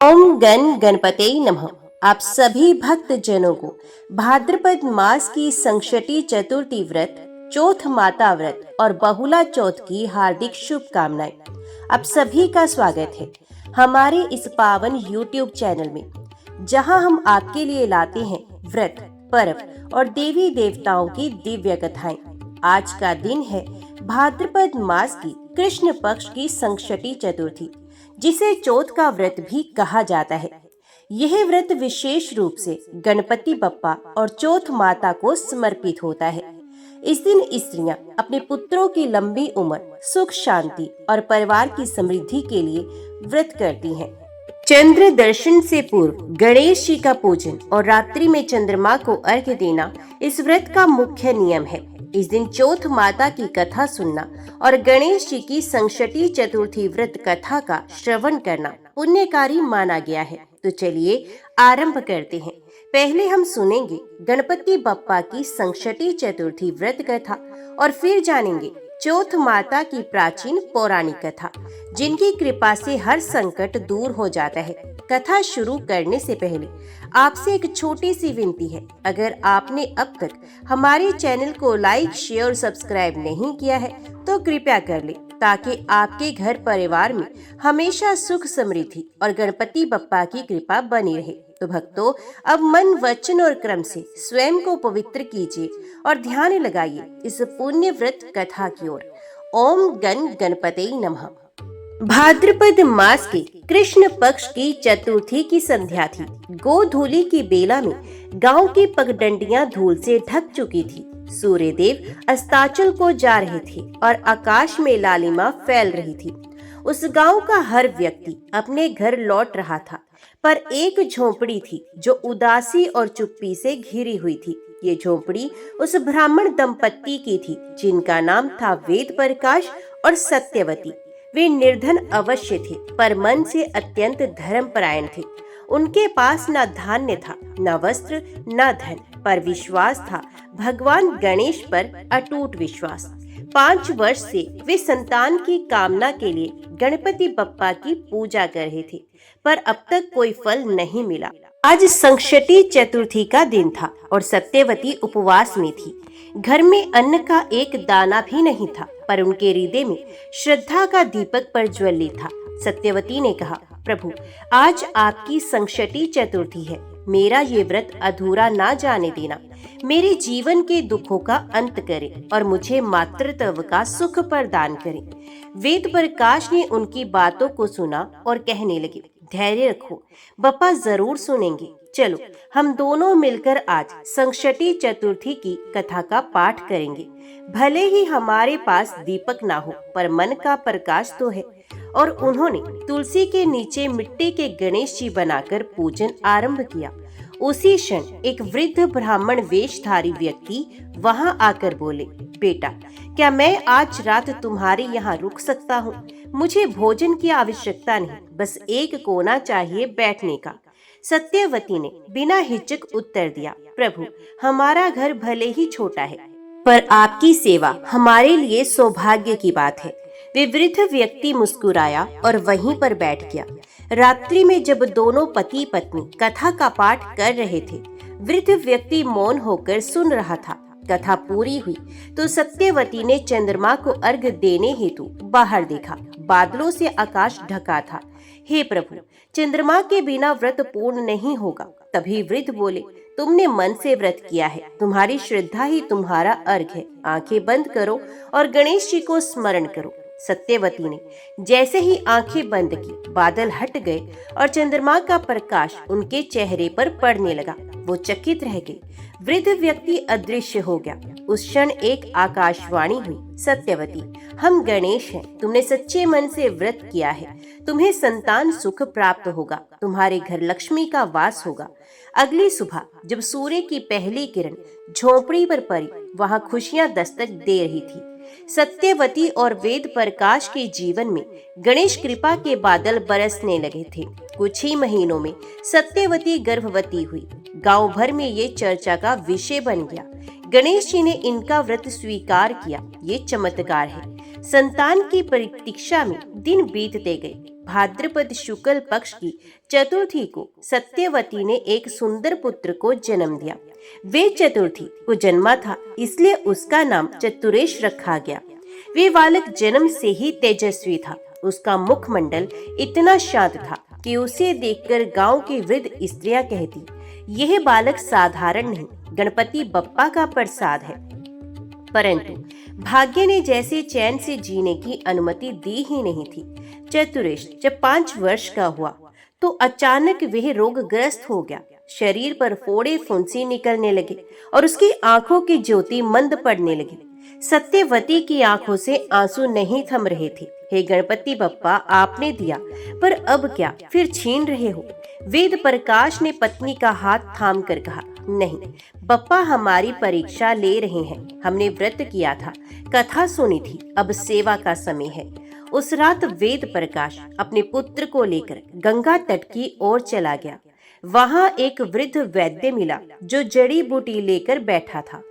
ओम गण गणपते नमः। आप सभी भक्त जनों को भाद्रपद मास की संक्षटी चतुर्थी व्रत, चौथ माता व्रत और बहुला चौथ की हार्दिक शुभकामनाएं। आप सभी का स्वागत है हमारे इस पावन YouTube चैनल में, जहां हम आपके लिए लाते हैं व्रत, पर्व और देवी देवताओं की दिव्य कथाएं। आज का दिन है भाद्रपद मास की कृष्ण पक्ष की संक्षटी चतुर्थी, जिसे चौथ का व्रत भी कहा जाता है। यह व्रत विशेष रूप से गणपति बप्पा और चौथ माता को समर्पित होता है। इस दिन स्त्रियां अपने पुत्रों की लंबी उम्र, सुख शांति और परिवार की समृद्धि के लिए व्रत करती हैं। चंद्र दर्शन से पूर्व गणेश जी का पूजन और रात्रि में चंद्रमा को अर्घ्य देना इस व्रत का मुख्य नियम है। इस दिन चौथ माता की कथा सुनना और गणेश जी की संक्षटी चतुर्थी व्रत कथा का श्रवण करना पुण्यकारी माना गया है। तो चलिए आरंभ करते हैं। पहले हम सुनेंगे गणपति बप्पा की संक्षटी चतुर्थी व्रत कथा और फिर जानेंगे चौथ माता की प्राचीन पौराणिक कथा, जिनकी कृपा से हर संकट दूर हो जाता है। कथा शुरू करने से पहले आपसे एक छोटी सी विनती है। अगर आपने अब तक हमारे चैनल को लाइक, शेयर और सब्सक्राइब नहीं किया है तो कृपया कर ले, ताकि आपके घर परिवार में हमेशा सुख, समृद्धि और गणपति बप्पा की कृपा बनी रहे। तो भक्तों, अब मन, वचन और कर्म से स्वयं को पवित्र कीजिए और ध्यान लगाइए इस पुण्य व्रत कथा की ओर। ओम गण गणपते नमः। भाद्रपद मास के कृष्ण पक्ष की चतुर्थी की संध्या थी। गोधूली की बेला में गांव की पगडंडियां धूल से ढक चुकी थी। सूर्य देव अस्ताचल को जा रहे थे और आकाश में लालिमा फैल रही थी। उस गांव का हर व्यक्ति अपने घर लौट रहा था, पर एक झोंपड़ी थी जो उदासी और चुप्पी से घिरी हुई थी। ये झोंपड़ी उस ब्राह्मण दंपत्ति की थी, जिनका नाम था वेद प्रकाश और सत्यवती। वे निर्धन अवश्य थे, पर मन से अत्यंत धर्मपरायण थे। उनके पास न धान्य था, न वस्त्र, न धन, पर विश्वास था भगवान गणेश पर अटूट विश्वास। 5 वर्ष से वे संतान की कामना के लिए गणपति बप्पा की पूजा कर रहे थे, पर अब तक कोई फल नहीं मिला। आज संक्षटी चतुर्थी का दिन था और सत्यवती उपवास में थी। घर में अन्न का एक दाना भी नहीं था, पर उनके हृदय में श्रद्धा का दीपक प्रज्वलित था। सत्यवती ने कहा, प्रभु, आज आपकी संक्षटी चतुर्थी है। मेरा ये व्रत अधूरा ना जाने देना। मेरे जीवन के दुखों का अंत करे और मुझे मातृत्व का सुख प्रदान करे। वेद प्रकाश ने उनकी बातों को सुना और कहने लगे, धैर्य रखो, बप्पा जरूर सुनेंगे। चलो हम दोनों मिलकर आज संक्षटी चतुर्थी की कथा का पाठ करेंगे। भले ही हमारे पास दीपक ना हो, पर मन का प्रकाश तो है। और उन्होंने तुलसी के नीचे मिट्टी के गणेश जी बनाकर पूजन आरंभ किया। उसी क्षण एक वृद्ध ब्राह्मण वेशधारी व्यक्ति वहां आकर बोले, बेटा, क्या मैं आज रात तुम्हारे यहाँ रुक सकता हूँ? मुझे भोजन की आवश्यकता नहीं, बस एक कोना चाहिए बैठने का। सत्यवती ने बिना हिचक उत्तर दिया, प्रभु, हमारा घर भले ही छोटा है, पर आपकी सेवा हमारे लिए सौभाग्य की बात है। वे वृद्ध व्यक्ति मुस्कुराया और वहीं पर बैठ गया। रात्रि में जब दोनों पति पत्नी कथा का पाठ कर रहे थे, वृद्ध व्यक्ति मौन होकर सुन रहा था। कथा पूरी हुई तो सत्यवती ने चंद्रमा को अर्घ्य देने हेतु बाहर देखा। बादलों से आकाश ढका था। हे प्रभु, चंद्रमा के बिना व्रत पूर्ण नहीं होगा। तभी वृद्ध बोले, तुमने मन से व्रत किया है, तुम्हारी श्रद्धा ही तुम्हारा अर्घ्य है। आंखें बंद करो और गणेश जी को स्मरण करो। सत्यवती ने जैसे ही आंखें बंद की, बादल हट गए और चंद्रमा का प्रकाश उनके चेहरे पर पड़ने लगा। वो चकित रह गई। वृद्ध व्यक्ति अदृश्य हो गया। उस क्षण एक आकाशवाणी हुई, सत्यवती, हम गणेश हैं। तुमने सच्चे मन से व्रत किया है। तुम्हें संतान सुख प्राप्त होगा। तुम्हारे घर लक्ष्मी का वास होगा। अगली सुबह जब सूर्य की पहली किरण झोंपड़ी पर पड़ी, वहां खुशियां दस्तक दे रही थी। सत्यवती और वेद प्रकाश के जीवन में गणेश कृपा के बादल बरसने लगे थे। कुछ ही महीनों में सत्यवती गर्भवती हुई। गांव भर में ये चर्चा का विषय बन गया। गणेश जी ने इनका व्रत स्वीकार किया। ये चमत्कार है। संतान की प्रतीक्षा में दिन बीतते गए। भाद्रपद शुक्ल पक्ष की चतुर्थी को सत्यवती ने एक सुंदर पुत्र को जन्म दिया। वे चतुर्थी को जन्मा था, इसलिए उसका नाम चतुरेश रखा गया। वे बालक जन्म से ही तेजस्वी था। उसका मुखमंडल इतना शांत था कि उसे देखकर गांव की वृद्ध स्त्रियां कहती, यह बालक साधारण नहीं, गणपति बप्पा का प्रसाद है। परंतु भाग्य ने जैसे चैन से जीने की अनुमति दी ही नहीं थी। चतुरेश जब 5 वर्ष का हुआ तो अचानक वह रोगग्रस्त हो गया। शरीर पर फोड़े फुंसी निकलने लगे और उसकी आंखों की ज्योति मंद पड़ने लगी। सत्यवती की आंखों से आंसू नहीं थम रहे थे। हे गणपति बप्पा, आपने दिया, पर अब क्या फिर छीन रहे हो? वेद प्रकाश ने पत्नी का हाथ थाम कर कहा, नहीं बप्पा, हमारी परीक्षा ले रहे हैं। हमने व्रत किया था, कथा सुनी थी, अब सेवा का समय है। उस रात वेद प्रकाश अपने पुत्र को लेकर गंगा तट की ओर चला गया। वहां एक वृद्ध वैद्य मिला जो जड़ी बूटी लेकर बैठा था।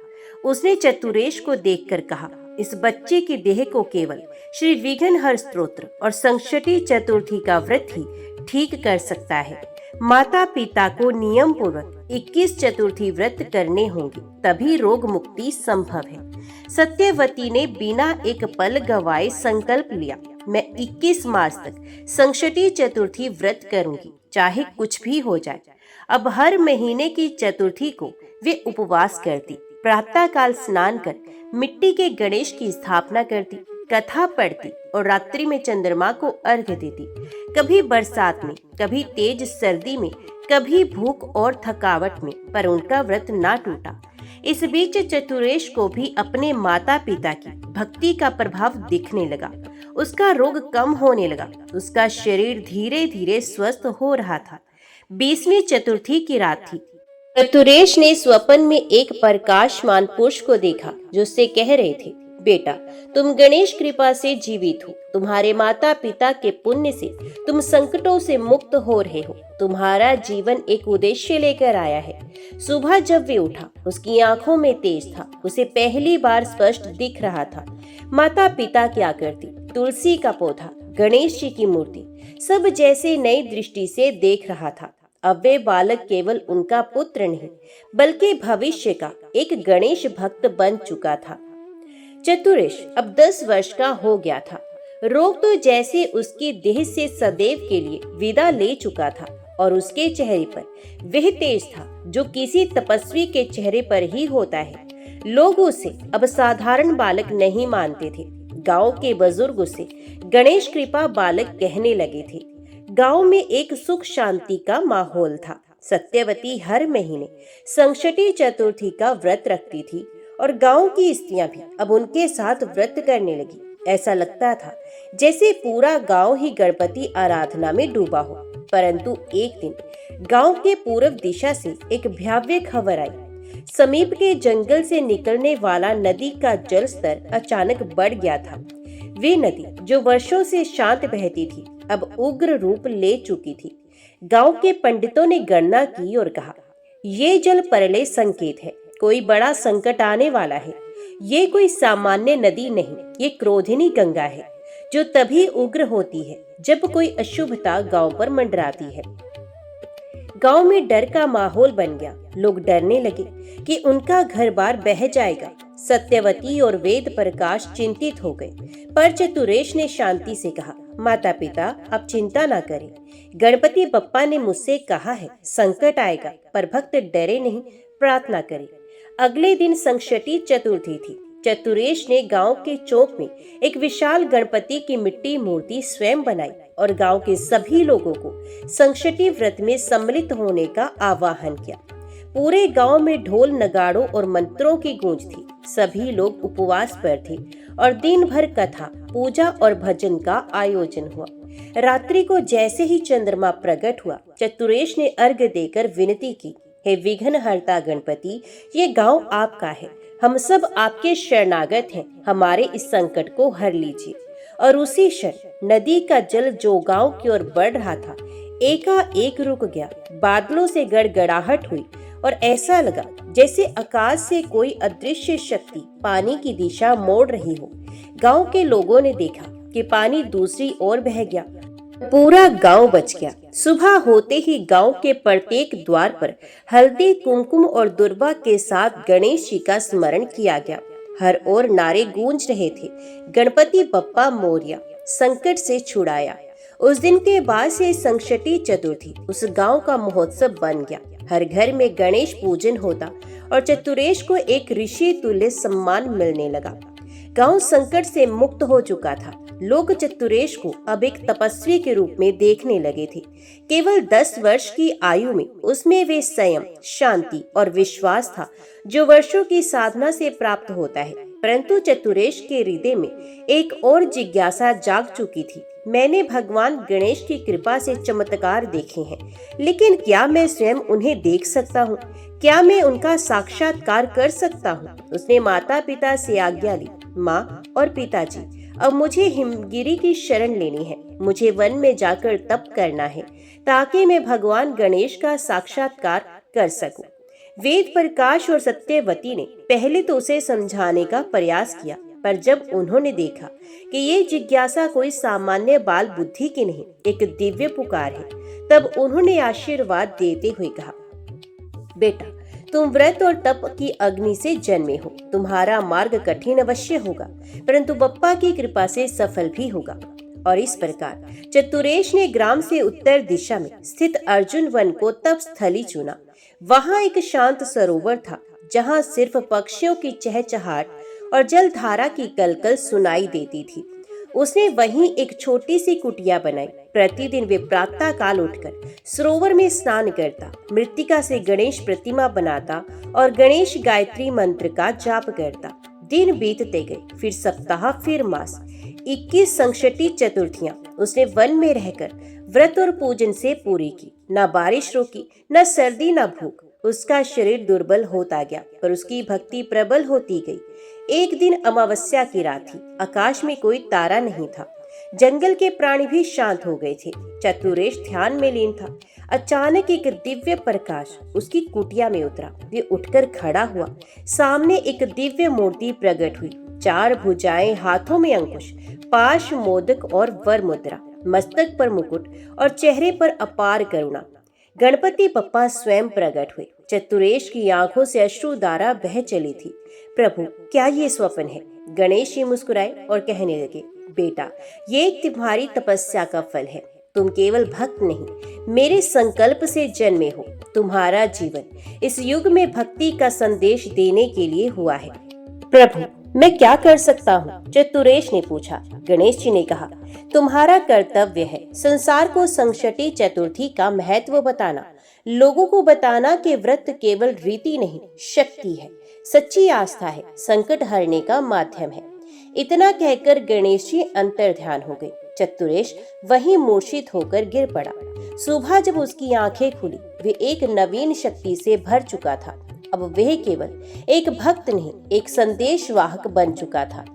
उसने चतुरेश को देखकर कहा, इस बच्चे की देह को केवल श्री विघ्नहर स्तोत्र और संकष्टी चतुर्थी का व्रत ही ठीक कर सकता है। माता पिता को नियम पूर्वक 21 चतुर्थी व्रत करने होंगे, तभी रोग मुक्ति संभव है। सत्यवती ने बिना एक पल गवाए संकल्प लिया, मैं 21 मार्च तक संकष्टी चतुर्थी व्रत करूंगी, चाहे कुछ भी हो जाए। अब हर महीने की चतुर्थी को वे उपवास करती, प्रातः काल स्नान कर मिट्टी के गणेश की स्थापना करती, कथा पढ़ती और रात्रि में चंद्रमा को अर्घ्य देती। कभी बरसात में, कभी तेज सर्दी में, कभी भूख और थकावट में, पर उनका व्रत ना टूटा। इस बीच चतुरेश को भी अपने माता पिता की भक्ति का प्रभाव दिखने लगा। उसका रोग कम होने लगा, उसका शरीर धीरे धीरे स्वस्थ हो रहा था। 20वीं चतुर्थी की रात थी। चतुरेश ने स्वप्न में एक प्रकाशमान पुरुष को देखा जो उससे कह रहे थे, बेटा, तुम गणेश कृपा से जीवित हो। तुम्हारे माता पिता के पुण्य से तुम संकटों से मुक्त हो रहे हो। तुम्हारा जीवन एक उद्देश्य लेकर आया है। सुबह जब वे उठा, उसकी आंखों में तेज था। उसे पहली बार स्पष्ट दिख रहा था। माता पिता की आकृति, तुलसी का पौधा, गणेश जी की मूर्ति, सब जैसे नई दृष्टि से देख रहा था। अब वे बालक केवल उनका पुत्र नहीं, बल्कि भविष्य का एक गणेश भक्त बन चुका था। चतुरेश अब 10 वर्ष का हो गया था। रोग तो जैसे उसकी देह से सदैव के लिए विदा ले चुका था और उसके चेहरे पर वह तेज था जो किसी तपस्वी के चेहरे पर ही होता है। लोग उसे अब साधारण बालक नहीं मानते थे। गांव के बुजुर्ग उसे गणेश कृपा बालक कहने लगे थे। गांव में एक सुख शांति का माहौल था। सत्यवती हर महीने संकष्टी चतुर्थी का व्रत रखती थी और गांव की स्त्रियां भी अब उनके साथ व्रत करने लगी। ऐसा लगता था जैसे पूरा गांव ही गणपति आराधना में डूबा हो। परंतु एक दिन गांव के पूर्व दिशा से एक भयावह खबर आई। समीप के जंगल से निकलने वाला नदी का जल स्तर अचानक बढ़ गया था। वे नदी जो वर्षों से शांत बहती थी, अब उग्र रूप ले चुकी थी। गांव के पंडितों ने गणना की और कहा, ये जल प्रलय संकेत है, कोई बड़ा संकट आने वाला है। ये कोई सामान्य नदी नहीं, ये क्रोधिनी गंगा है जो तभी उग्र होती है जब कोई अशुभता गांव पर मंडराती है। गांव में डर का माहौल बन गया। लोग डरने लगे कि उनका घर बार बह जाएगा। सत्यवती और वेद प्रकाश चिंतित हो गए, पर चतुरेश ने शांति से कहा, माता पिता, आप चिंता ना करें। गणपति बप्पा ने मुझसे कहा है संकट आएगा, पर भक्त डरे नहीं, प्रार्थना करें। अगले दिन संकष्टी चतुर्थी थी। चतुरेश ने गांव के चौक में एक विशाल गणपति की मिट्टी मूर्ति स्वयं बनाई और गांव के सभी लोगों को संकष्टी व्रत में सम्मिलित होने का आह्वान किया। पूरे गांव में ढोल नगाड़ों और मंत्रों की गूंज थी। सभी लोग उपवास पर थे और दिन भर कथा, पूजा और भजन का आयोजन हुआ। रात्रि को जैसे ही चंद्रमा प्रकट हुआ, चतुरेश ने अर्घ्य देकर विनती की, हे विघ्नहर्ता गणपति, ये गांव आपका है, हम सब आपके शरणागत हैं, हमारे इस संकट को हर लीजिए। और उसी क्षण नदी का जल जो गांव की ओर बढ़ रहा था, एकाएक रुक गया। बादलों से गड़गड़ाहट हुई और ऐसा लगा जैसे आकाश से कोई अदृश्य शक्ति पानी की दिशा मोड़ रही हो। गांव के लोगों ने देखा कि पानी दूसरी ओर बह गया। पूरा गांव बच गया। सुबह होते ही गांव के प्रत्येक द्वार पर हल्दी कुमकुम और दुर्वा के साथ गणेश जी का स्मरण किया गया। हर ओर नारे गूंज रहे थे, गणपति बप्पा मोरया, संकट से छुड़ाया। उस दिन के बाद से संकष्टी चतुर्थी उस गांव का महोत्सव बन गया। हर घर में गणेश पूजन होता और चतुरेश को एक ऋषि तुल्य सम्मान मिलने लगा। गांव संकट से मुक्त हो चुका था। लोग चतुरेश को अब एक तपस्वी के रूप में देखने लगे थे। केवल 10 वर्ष की आयु में उसमें वे संयम, शांति और विश्वास था जो वर्षों की साधना से प्राप्त होता है। परंतु चतुरेश के हृदय में एक और जिज्ञासा जाग चुकी थी। मैंने भगवान गणेश की कृपा से चमत्कार देखे हैं, लेकिन क्या मैं स्वयं उन्हें देख सकता हूँ? क्या मैं उनका साक्षात्कार कर सकता हूँ? उसने माता पिता से आज्ञा ली। माँ और पिताजी, अब मुझे हिमगिरी की शरण लेनी है। मुझे वन में जाकर तप करना है ताकि मैं भगवान गणेश का साक्षात्कार कर सकूं। वेद प्रकाश और सत्यवती ने पहले तो उसे समझाने का प्रयास किया, पर जब उन्होंने देखा कि ये जिज्ञासा कोई सामान्य बाल बुद्धि की नहीं, एक दिव्य पुकार है, तब उन्होंने आशीर्वाद देते हुए कहा, बेटा, तुम व्रत और तप की अग्नि से जन्मे हो। तुम्हारा मार्ग कठिन अवश्य होगा, परंतु बप्पा की कृपा से सफल भी होगा। और इस प्रकार चतुरेश ने ग्राम से उत्तर दिशा में स्थित अर्जुन वन को तप स्थली चुना। वहां एक शांत सरोवर था, जहां सिर्फ पक्षियों की चहचहाट और जलधारा की कलकल सुनाई देती थी। उसने वहीं एक छोटी सी कुटिया बनाई। प्रतिदिन वे प्रातः काल उठकर सरोवर में स्नान करता, मृत्तिका से गणेश प्रतिमा बनाता और गणेश गायत्री मंत्र का जाप करता। दिन बीतते गए, फिर सप्ताह, फिर मास। 21 संकष्टी चतुर्थियां उसने वन में रहकर व्रत और पूजन से पूरी की। न बारिश रोकी, न सर्दी, न भूख। उसका शरीर दुर्बल होता गया, पर उसकी भक्ति प्रबल होती गई। एक दिन अमावस्या की रात थी। आकाश में कोई तारा नहीं था। जंगल के प्राणी भी शांत हो गए थे। चतुरेश ध्यान में लीन था। अचानक एक दिव्य प्रकाश उसकी कुटिया में उतरा। वे उठकर खड़ा हुआ। सामने एक दिव्य मूर्ति प्रकट हुई। 4 भुजाएं, हाथों में अंकुश, पाश, मोदक और वर मुद्रा, मस्तक पर मुकुट और चेहरे पर अपार करुणा। गणपति बप्पा स्वयं प्रकट हुए। चतुरेश की आंखों से अश्रुधारा बह चली थी। प्रभु, क्या ये स्वप्न है? गणेश जी मुस्कुराए और कहने लगे, बेटा, ये तुम्हारी तपस्या का फल है। तुम केवल भक्त नहीं, मेरे संकल्प से जन्मे हो। तुम्हारा जीवन इस युग में भक्ति का संदेश देने के लिए हुआ है। प्रभु, मैं क्या कर सकता हूँ? चतुरेश ने पूछा। गणेश जी ने कहा, तुम्हारा कर्तव्य है संसार को संकष्टी चतुर्थी का महत्व बताना, लोगों को बताना कि व्रत केवल रीति नहीं, शक्ति है, सच्ची आस्था है, संकट हरने का माध्यम है। इतना कहकर गणेश जी अंतर ध्यान हो गए। चतुरेश वहीं मूर्छित होकर गिर पड़ा। सुबह जब उसकी आंखें खुली, वे एक नवीन शक्ति से भर चुका था। अब वह केवल एक भक्त नहीं, एक संदेशवाहक बन चुका था।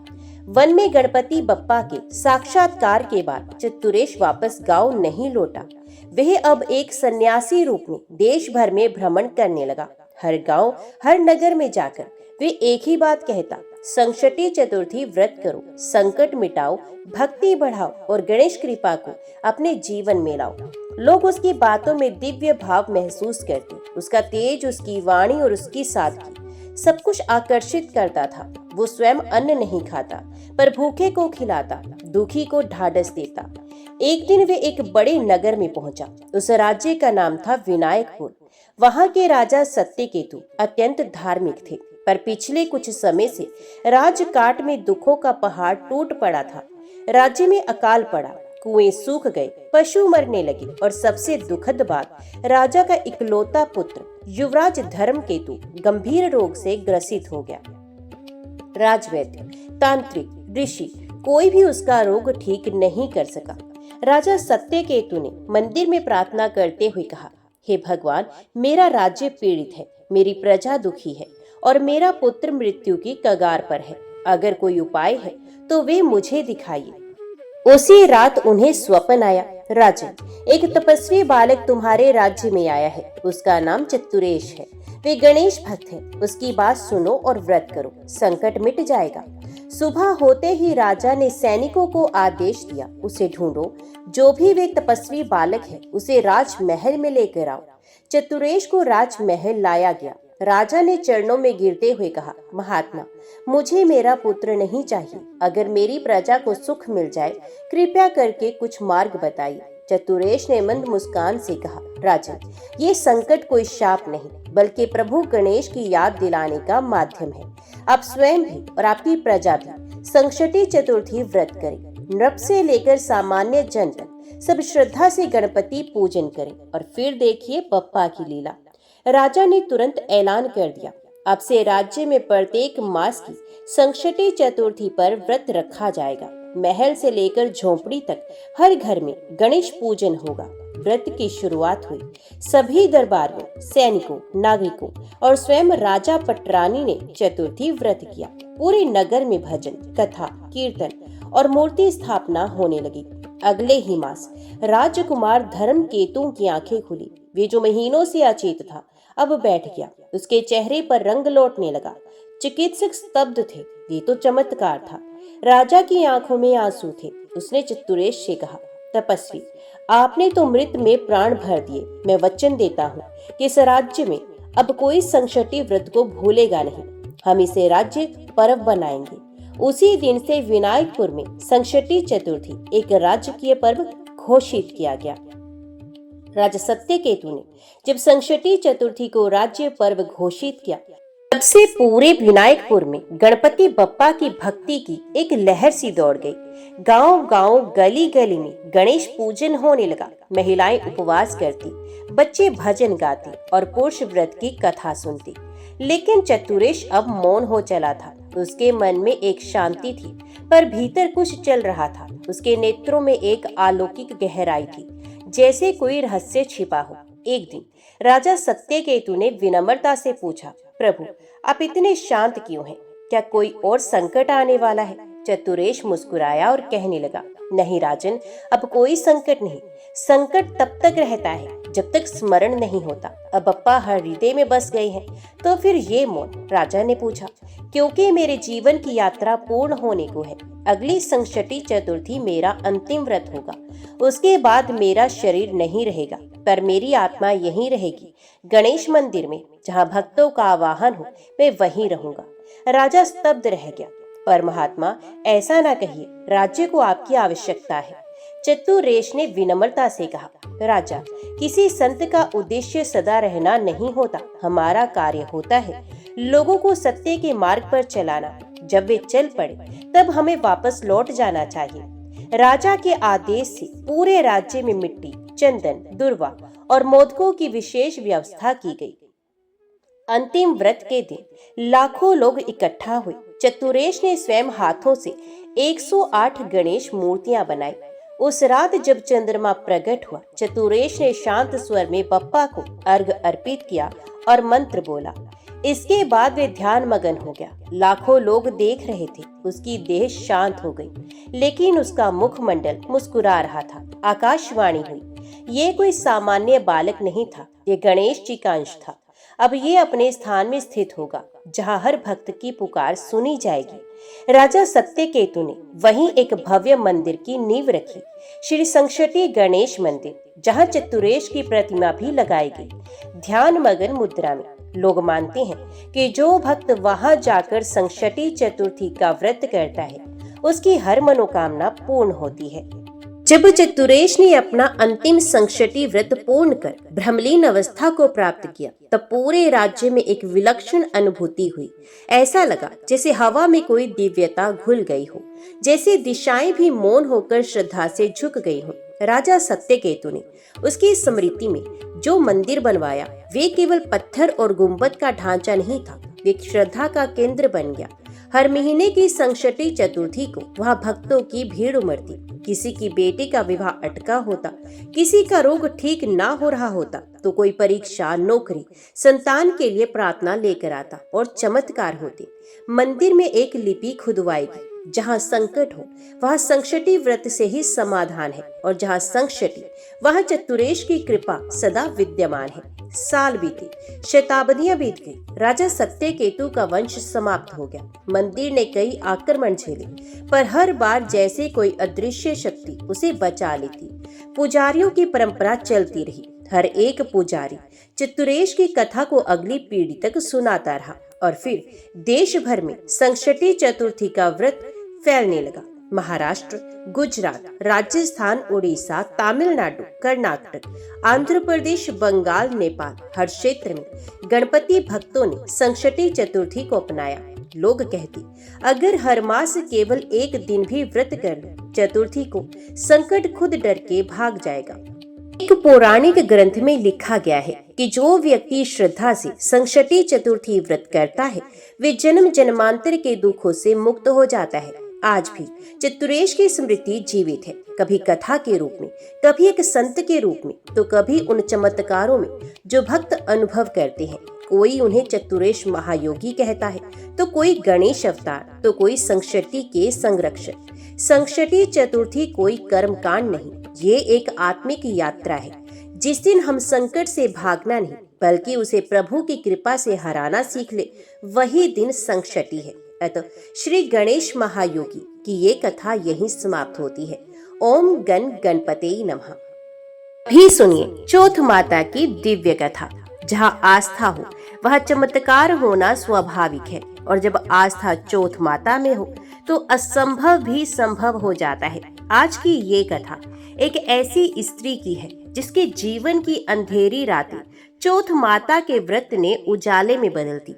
वन में गणपति बप्पा के साक्षात्कार के बाद चतुरेश वापस गांव नहीं लौटा। वह अब एक सन्यासी रूप में देश भर में भ्रमण करने लगा। हर गांव, हर नगर में जाकर वे एक ही बात कहता, संकष्टी चतुर्थी व्रत करो, संकट मिटाओ, भक्ति बढ़ाओ और गणेश कृपा को अपने जीवन में लाओ। लोग उसकी बातों में दिव्य भाव महसूस करते। उसका तेज, उसकी वाणी और उसकी सादगी सब कुछ आकर्षित करता था। वो स्वयं अन्न नहीं खाता, पर भूखे को खिलाता, दुखी को ढाढ़स देता। एक दिन वे एक बड़े नगर में पहुंचा। उस राज्य का नाम था विनायकपुर। वहां के राजा सत्यकेतु अत्यंत धार्मिक थे, पर पिछले कुछ समय से राजकाट में दुखों का पहाड़ टूट पड़ा था। राज्य में अकाल पड़ा, कुएं सूख गए, पशु मरने लगे और सबसे दुखद बात, राजा का इकलौता पुत्र युवराज धर्मकेतु गंभीर रोग से ग्रसित हो गया। राजवैद्य, तांत्रिक, ऋषि, कोई भी उसका रोग ठीक नहीं कर सका। राजा सत्यकेतु ने मंदिर में प्रार्थना करते हुए कहा, हे भगवान, मेरा राज्य पीड़ित है, मेरी प्रजा दुखी है और मेरा पुत्र मृत्यु की कगार पर है। अगर कोई उपाय है तो वे मुझे दिखाइए। उसी रात उन्हें स्वप्न आया, राजन, एक तपस्वी बालक तुम्हारे राज्य में आया है। उसका नाम चतुरेश है। वे गणेश भक्त है। उसकी बात सुनो और व्रत करो, संकट मिट जाएगा। सुबह होते ही राजा ने सैनिकों को आदेश दिया, उसे ढूंढो, जो भी वे तपस्वी बालक है उसे राजमहल में लेकर आओ। चतुरेश को राजमहल लाया गया। राजा ने चरणों में गिरते हुए कहा, महात्मा, मुझे मेरा पुत्र नहीं चाहिए। अगर मेरी प्रजा को सुख मिल जाए, कृपया करके कुछ मार्ग बताइए। चतुरेश ने मंद मुस्कान से कहा, राजन, ये संकट कोई शाप नहीं, बल्कि प्रभु गणेश की याद दिलाने का माध्यम है। आप स्वयं भी और आपकी प्रजा भी संकष्टी चतुर्थी व्रत करें। नृप से लेकर सामान्य जन तक सब श्रद्धा से गणपति पूजन करें और फिर देखिए बप्पा की लीला। राजा ने तुरंत ऐलान कर दिया, अब से राज्य में प्रत्येक मास की संकष्टी चतुर्थी पर व्रत रखा जाएगा। महल से लेकर झोपड़ी तक हर घर में गणेश पूजन होगा। व्रत की शुरुआत हुई। सभी दरबारियों, सैनिकों, नागरिकों और स्वयं राजा पटरानी ने चतुर्थी व्रत किया। पूरे नगर में भजन, कथा, कीर्तन और मूर्ति स्थापना होने लगी। अगले ही मास राजकुमार धर्मकेतु की आंखें खुली। वे जो महीनों से अचेत था, अब बैठ गया। उसके चेहरे पर रंग लौटने लगा। चिकित्सक स्तब्ध थे। ये तो चमत्कार था। राजा की आंखों में आंसू थे। उसने चतुरेश से कहा, तपस्वी, आपने तो मृत में प्राण भर दिए। मैं वचन देता हूँ कि इस राज्य में अब कोई संकष्टी व्रत को भूलेगा नहीं। हम इसे राज्य पर्व बनाएंगे। उसी दिन से विनायकपुर में संकष्टी चतुर्थी एक राजकीय पर्व घोषित किया गया। राजा सत्यकेतु ने जब संकष्टी चतुर्थी को राज्य पर्व घोषित किया, तब से पूरे विनायकपुर में गणपति बप्पा की भक्ति की एक लहर सी दौड़ गई। गांव-गांव, गली-गली में गणेश पूजन होने लगा। महिलाएं उपवास करती, बच्चे भजन गाते और पुरुष व्रत की कथा सुनते। लेकिन चतुरेश अब मौन हो चला था। उसके मन में एक शांति थी, पर भीतर कुछ चल रहा था। उसके नेत्रों में एक अलौकिक गहराई थी, जैसे कोई रहस्य छिपा हो। एक दिन राजा सत्यकेतु ने विनम्रता से पूछा, प्रभु, आप इतने शांत क्यों हैं? क्या कोई और संकट आने वाला है? चतुरेश मुस्कुराया और कहने लगा, नहीं राजन, अब कोई संकट नहीं। संकट तब तक रहता है जब तक स्मरण नहीं होता। अब बप्पा हृदय में बस गए हैं, तो फिर ये मौन? राजा ने पूछा, क्योंकि मेरे जीवन की यात्रा पूर्ण होने को है। अगली संकष्टी चतुर्थी मेरा अंतिम व्रत होगा। उसके बाद मेरा शरीर नहीं रहेगा, पर मेरी आत्मा यहीं रहेगी। गणेश मंदिर में जहाँ भक्तों का आवाहन हो, मैं वहीं रहूंगा। राजा स्तब्ध रह गया। पर महात्मा, ऐसा ना कहिए, राज्य को आपकी आवश्यकता है। चतुरेश ने विनम्रता से कहा, राजा, किसी संत का उद्देश्य सदा रहना नहीं होता। हमारा कार्य होता है लोगों को सत्य के मार्ग पर चलाना। जब वे चल पड़े, तब हमें वापस लौट जाना चाहिए। राजा के आदेश से पूरे राज्य में मिट्टी, चंदन, दुर्वा और मोदकों की विशेष व्यवस्था की गई। अंतिम व्रत के दिन लाखों लोग इकट्ठा हुए। चतुरेश ने स्वयं हाथों से 108 गणेश मूर्तियां बनाई। उस रात जब चंद्रमा प्रकट हुआ, चतुरेश ने शांत स्वर में बप्पा को अर्घ अर्पित किया और मंत्र बोला। इसके बाद वे ध्यान मगन हो गया। लाखों लोग देख रहे थे। उसकी देह शांत हो गई, लेकिन उसका मुखमंडल मुस्कुरा रहा था। आकाशवाणी हुई, ये कोई सामान्य बालक नहीं था, ये गणेश जी का अंश था। अब ये अपने स्थान में स्थित होगा, जहाँ हर भक्त की पुकार सुनी जाएगी। राजा सत्यकेतु ने वहीं एक भव्य मंदिर की नींव रखी, श्री संकष्टी गणेश मंदिर, जहाँ चतुरेश की प्रतिमा भी लगाई गई। ध्यान मगन मुद्रा में लोग मानते हैं कि जो भक्त वहां जाकर संकष्टी चतुर्थी का व्रत करता है, उसकी हर मनोकामना पूर्ण होती है। जब चतुरेश ने अपना अंतिम संकष्टी व्रत पूर्ण कर ब्रह्मलीन अवस्था को प्राप्त किया, तब पूरे राज्य में एक विलक्षण अनुभूति हुई। ऐसा लगा जैसे हवा में कोई दिव्यता घुल गई हो, जैसे दिशाएं भी मौन होकर श्रद्धा से झुक गई हो। राजा सत्यकेतु ने उसकी स्मृति में जो मंदिर बनवाया, वे केवल पत्थर और गुंबद का ढांचा नहीं था, वे श्रद्धा का केंद्र बन गया। हर महीने की संकष्टी चतुर्थी को वहाँ भक्तों की भीड़ उमड़ती। किसी की बेटी का विवाह अटका होता, किसी का रोग ठीक ना हो रहा होता, तो कोई परीक्षा, नौकरी, संतान के लिए प्रार्थना लेकर आता और चमत्कार होते। मंदिर में एक लिपि खुदवाई गई, जहाँ संकट हो वहाँ संकष्टी व्रत से ही समाधान है, और जहाँ संकष्टी वहाँ चतुरेश की कृपा सदा विद्यमान है। साल बीते, शताब्दियां बीत गई। राजा सत्यकेतु का वंश समाप्त हो गया। मंदिर ने कई आक्रमण झेले, पर हर बार जैसे कोई अदृश्य शक्ति उसे बचा लेती। पुजारियों की परंपरा चलती रही। हर एक पुजारी चित्तूरेश की कथा को अगली पीढ़ी तक सुनाता रहा और फिर देश भर में संकष्टी चतुर्थी का व्रत फैलने लगा। महाराष्ट्र, गुजरात, राजस्थान, उड़ीसा, तमिलनाडु, कर्नाटक, आंध्र प्रदेश, बंगाल, नेपाल, हर क्षेत्र में गणपति भक्तों ने संकष्टी चतुर्थी को अपनाया। लोग कहते, अगर हर मास केवल एक दिन भी व्रत कर लो, चतुर्थी को संकट खुद डर के भाग जाएगा। एक पौराणिक ग्रंथ में लिखा गया है कि जो व्यक्ति श्रद्धा से संकष्टी चतुर्थी व्रत करता है, वे जन्म जन्मांतर के दुखों से मुक्त हो जाता है। आज भी चित्तूरेश की स्मृति जीवित है, कभी कथा के रूप में, कभी एक संत के रूप में, तो कभी उन चमत्कारों में जो भक्त अनुभव करते हैं। कोई उन्हें चित्तूरेश महायोगी कहता है, तो कोई गणेश अवतार, तो कोई संकष्टी के संरक्षक। संकष्टी चतुर्थी कोई कर्म कांड नहीं, ये एक आत्मिक यात्रा है। जिस दिन हम संकट से भागना नहीं, बल्कि उसे प्रभु की कृपा से हराना सीख ले, वही दिन संकष्टी है। अतः श्री गणेश महायोगी की ये कथा यहीं समाप्त होती है। ओम गण गणपते नमः। भी सुनिए चौथ माता की दिव्य कथा। जहाँ आस्था हो वहाँ चमत्कार होना स्वाभाविक है, और जब आस्था चौथ माता में हो तो असंभव भी संभव हो जाता है। आज की ये कथा एक ऐसी स्त्री की है जिसके जीवन की अंधेरी रातें चौथ माता के व्रत ने उजाले में बदल दी।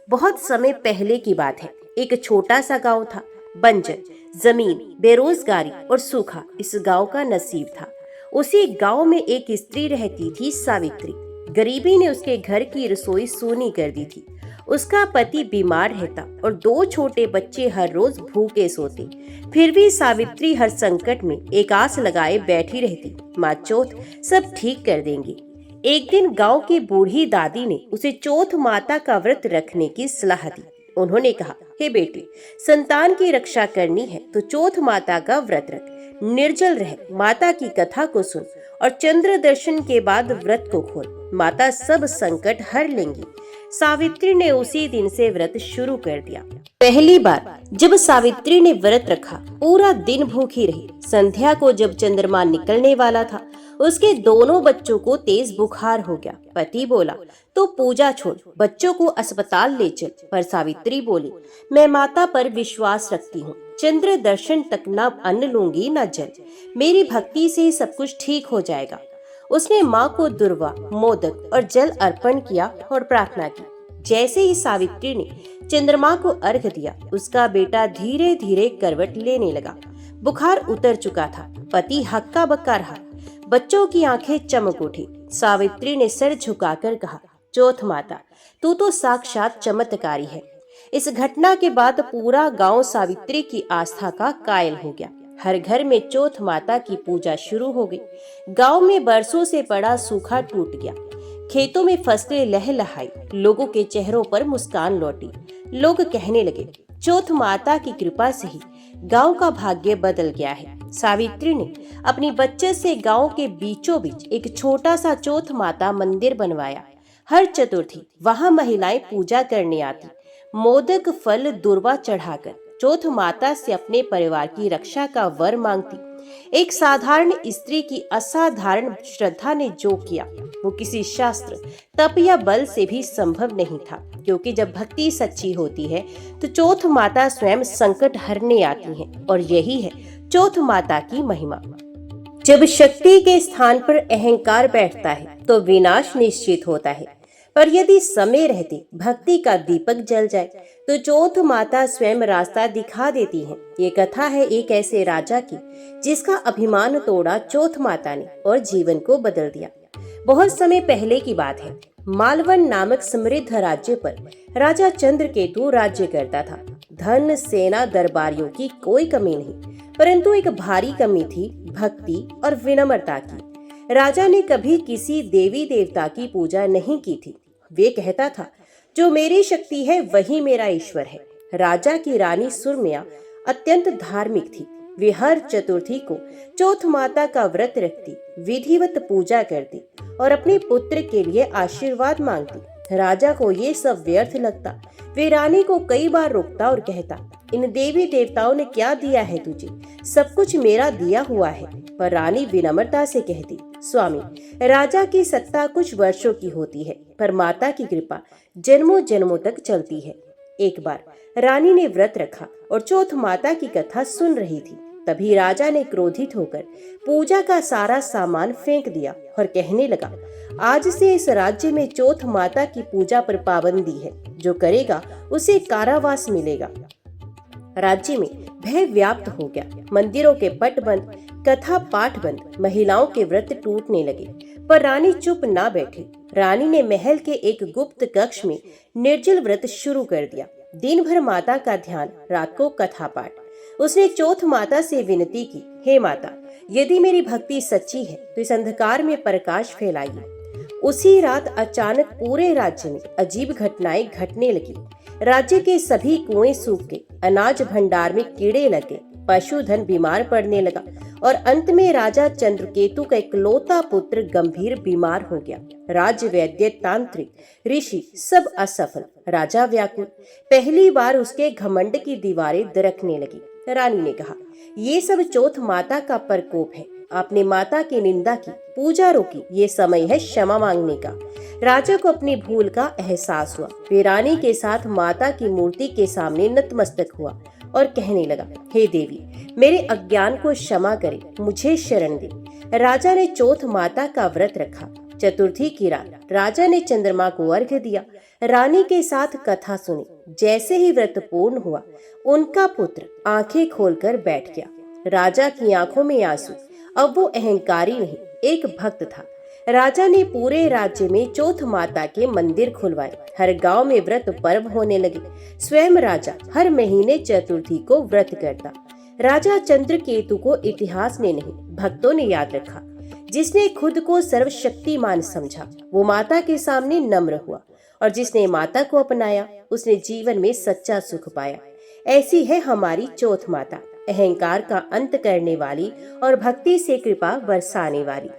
बहुत समय पहले की बात है। एक छोटा सा गांव था, बंजर जमीन, बेरोजगारी और सूखा इस गांव का नसीब था। उसी गांव में एक स्त्री रहती थी, सावित्री। गरीबी ने उसके घर की रसोई सूनी कर दी थी। उसका पति बीमार रहता और 2 छोटे बच्चे हर रोज भूखे सोते। फिर भी सावित्री हर संकट में एक आस लगाए बैठी रहती, माँ चौथ सब ठीक कर देंगी। एक दिन गांव की बूढ़ी दादी ने उसे चौथ माता का व्रत रखने की सलाह दी। उन्होंने कहा, हे बेटी, संतान की रक्षा करनी है तो चौथ माता का व्रत रख, निर्जल रह, माता की कथा को सुन और चंद्र दर्शन के बाद व्रत को खोल, माता सब संकट हर लेंगी। सावित्री ने उसी दिन से व्रत शुरू कर दिया। पहली बार जब सावित्री ने व्रत रखा, पूरा दिन भूखी रही। संध्या को जब चंद्रमा निकलने वाला था, उसके दोनों बच्चों को तेज बुखार हो गया। पति बोला, तो पूजा छोड़, बच्चों को अस्पताल ले चल। पर सावित्री बोली, मैं माता पर विश्वास रखती हूँ, चंद्र दर्शन तक न अन्न लूंगी न जल, मेरी भक्ति से सब कुछ ठीक हो जाएगा। उसने माँ को दुर्वा, मोदक और जल अर्पण किया और प्रार्थना की। जैसे ही सावित्री ने चंद्रमा को अर्घ दिया, उसका बेटा धीरे धीरे करवट लेने लगा। बुखार उतर चुका था। पति हक्का बक्का रहा। बच्चों की आंखें चमक उठी। सावित्री ने सिर झुकाकर कहा, चौथ माता, तू तो साक्षात चमत्कारी है। इस घटना के बाद पूरा गांव सावित्री की आस्था का कायल हो गया। हर घर में चौथ माता की पूजा शुरू हो गई। गांव में बरसों से पड़ा सूखा टूट गया। खेतों में फसलें लहलहाई। लोगों के चेहरों पर मुस्कान लौटी। लोग कहने लगे, चौथ माता की कृपा से ही गांव का भाग्य बदल गया है। सावित्री ने अपनी बच्चे से गांव के बीचों बीच एक छोटा सा चौथ माता मंदिर बनवाया। हर चतुर्थी वहां महिलाएं पूजा करने आती, मोदक, फल, दुर्वा चढ़ाकर चौथ माता से अपने परिवार की रक्षा का वर मांगती। एक साधारण स्त्री की असाधारण श्रद्धा ने जो किया, वो किसी शास्त्र, तप या बल से भी संभव नहीं था, क्योंकि जब भक्ति सच्ची होती है तो चौथ माता स्वयं संकट हरने आती हैं, और यही है चौथ माता की महिमा। जब शक्ति के स्थान पर अहंकार बैठता है तो विनाश निश्चित होता है, पर यदि समय रहते भक्ति का दीपक जल जाए तो चौथ माता स्वयं रास्ता दिखा देती हैं। ये कथा है एक ऐसे राजा की जिसका अभिमान तोड़ा चौथ माता ने और जीवन को बदल दिया। बहुत समय पहले की बात है। मालवन नामक समृद्ध राज्य पर राजा चंद्रकेतु राज्य करता था। धन, सेना, दरबारियों की कोई कमी नहीं, परंतु एक भारी कमी थी भक्ति और विनम्रता की। राजा ने कभी किसी देवी देवता की पूजा नहीं की थी। वे कहता था, जो मेरी शक्ति है वही मेरा ईश्वर है। राजा की रानी सुरम्या अत्यंत धार्मिक थी। वे हर चतुर्थी को चौथ माता का व्रत रखती, विधिवत पूजा करती और अपने पुत्र के लिए आशीर्वाद मांगती। राजा को ये सब व्यर्थ लगता। वे रानी को कई बार रोकता और कहता, इन देवी देवताओं ने क्या दिया है तुझे? सब कुछ मेरा दिया हुआ है। पर रानी विनम्रता से कहती, स्वामी, राजा की सत्ता कुछ वर्षों की होती है, पर माता की कृपा जन्मों जन्मों तक चलती है। एक बार रानी ने व्रत रखा और चौथ माता की कथा सुन रही थी। तभी राजा ने क्रोधित होकर पूजा का सारा सामान फेंक दिया और कहने लगा, आज से इस राज्य में चौथ माता की पूजा पर पाबंदी है। जो करेगा उसे कारावास मिलेगा। राज्य में भय व्याप्त हो गया। मंदिरों के पट बंद, कथा पाठ बंद, महिलाओं के व्रत टूटने लगे। पर रानी चुप ना बैठी। रानी ने महल के एक गुप्त कक्ष में निर्जल व्रत शुरू कर दिया। दिन भर माता का ध्यान, रात को कथा पाठ। उसने चौथ माता से विनती की, हे माता, यदि मेरी भक्ति सच्ची है तो इस अंधकार में प्रकाश फैलाइए। उसी रात अचानक पूरे राज्य में अजीब घटनाएं घटने लगी। राज्य के सभी कुएं सूख गए, अनाज भंडार में कीड़े लगे, पशुधन बीमार पड़ने लगा और अंत में राजा चंद्रकेतु का इकलौता पुत्र गंभीर बीमार हो गया। राज्य, वैद्य, तांत्रिक, ऋषि सब असफल। राजा व्याकुल। पहली बार उसके घमंड की दीवारें दरकने लगी। रानी ने कहा, ये सब चौथ माता का प्रकोप है। आपने माता की निंदा की, पूजा रोकी, ये समय है क्षमा मांगने का। राजा को अपनी भूल का एहसास हुआ। वे रानी के साथ माता की मूर्ति के सामने नतमस्तक हुआ और कहने लगा, हे देवी, मेरे अज्ञान को क्षमा करे, मुझे शरण दे। राजा ने चौथ माता का व्रत रखा। चतुर्थी की रात राजा ने चंद्रमा को अर्घ्य दिया, रानी के साथ कथा सुनी। जैसे ही व्रत पूर्ण हुआ, उनका पुत्र आंखें खोलकर बैठ गया। राजा की आंखों में आंसू। अब वो अहंकारी नहीं, एक भक्त था। राजा ने पूरे राज्य में चौथ माता के मंदिर खुलवाए। हर गांव में व्रत पर्व होने लगे। स्वयं राजा हर महीने चतुर्थी को व्रत करता। राजा चंद्रकेतु को इतिहास ने नहीं, भक्तों ने याद रखा। जिसने खुद को सर्वशक्तिमान समझा, वो माता के सामने नम्र हुआ, और जिसने माता को अपनाया, उसने जीवन में सच्चा सुख पाया। ऐसी है हमारी चौथ माता, अहंकार का अंत करने वाली और भक्ति से कृपा बरसाने वाली।